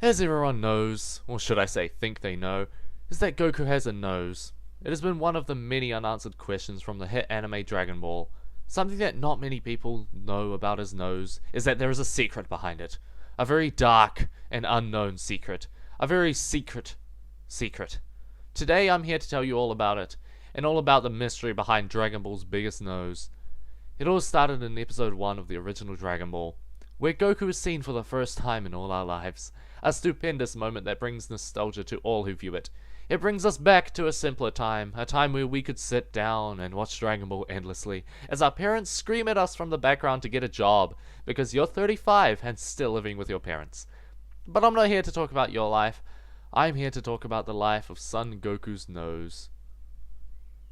As everyone knows, or should I say think they know, is that Goku has a nose. It has been one of the many unanswered questions from the hit anime Dragon Ball. Something that not many people know about his nose is that there is a secret behind it. A very dark and unknown secret. A very secret secret. Today I'm here to tell you all about it, and all about the mystery behind Dragon Ball's biggest nose. It all started in episode 1 of the original Dragon Ball, where Goku is seen for the first time in all our lives. A stupendous moment that brings nostalgia to all who view it. It brings us back to a simpler time, a time where we could sit down and watch Dragon Ball endlessly, as our parents scream at us from the background to get a job, because you're 35 and still living with your parents. But I'm not here to talk about your life, I'm here to talk about the life of Son Goku's nose.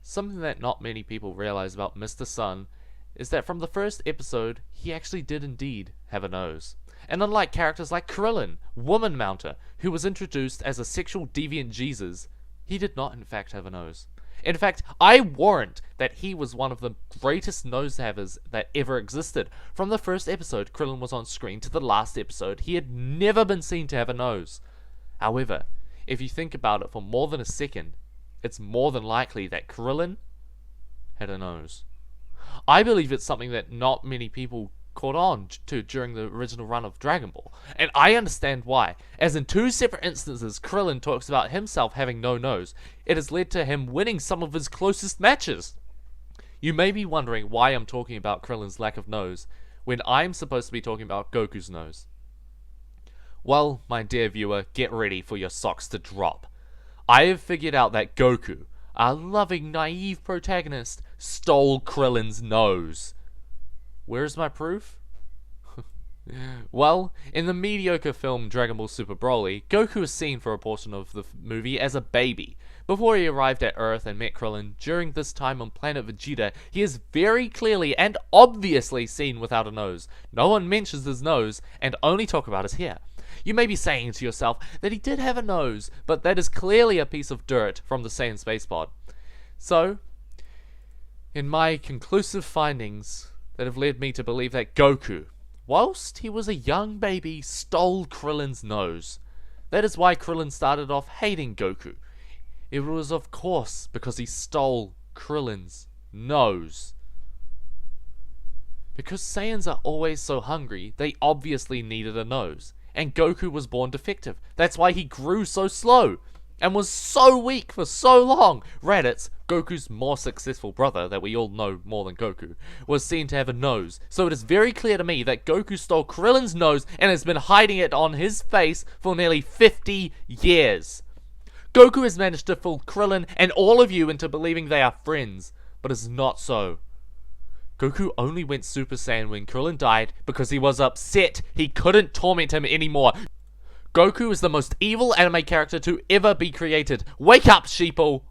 Something that not many people realize about Mr. Sun is that from the first episode, he actually did indeed have a nose. And unlike characters like Krillin, Woman Mounter, who was introduced as a sexual deviant Jesus, he did not in fact have a nose. In fact, I warrant that he was one of the greatest nose havers that ever existed. From the first episode Krillin was on screen to the last episode, he had never been seen to have a nose. However, if you think about it for more than a second, it's more than likely that Krillin had a nose. I believe it's something that not many people caught on to during the original run of Dragon Ball, and I understand why. As in 2 separate instances, Krillin talks about himself having no nose. It has led to him winning some of his closest matches. You may be wondering why I'm talking about Krillin's lack of nose, when I'm supposed to be talking about Goku's nose. Well, my dear viewer, get ready for your socks to drop. I have figured out that Goku, our loving, naive protagonist, stole Krillin's nose. Where's my proof? Well, in the mediocre film Dragon Ball Super Broly, Goku is seen for a portion of the movie as a baby. Before he arrived at Earth and met Krillin, during this time on planet Vegeta, he is very clearly and obviously seen without a nose. No one mentions his nose, and only talk about his hair. You may be saying to yourself that he did have a nose, but that is clearly a piece of dirt from the Saiyan space pod. So, in my conclusive findings that have led me to believe that Goku, whilst he was a young baby, stole Krillin's nose. That is why Krillin started off hating Goku. It was of course because he stole Krillin's nose. Because Saiyans are always so hungry, they obviously needed a nose. And Goku was born defective. That's why he grew so slow and was so weak for so long. Raditz, Goku's more successful brother that we all know more than Goku, was seen to have a nose. So it is very clear to me that Goku stole Krillin's nose and has been hiding it on his face for nearly 50 years. Goku has managed to fool Krillin and all of you into believing they are friends, but it's not so. Goku only went Super Saiyan when Krillin died because he was upset he couldn't torment him anymore. Goku is the most evil anime character to ever be created. Wake up, sheeple!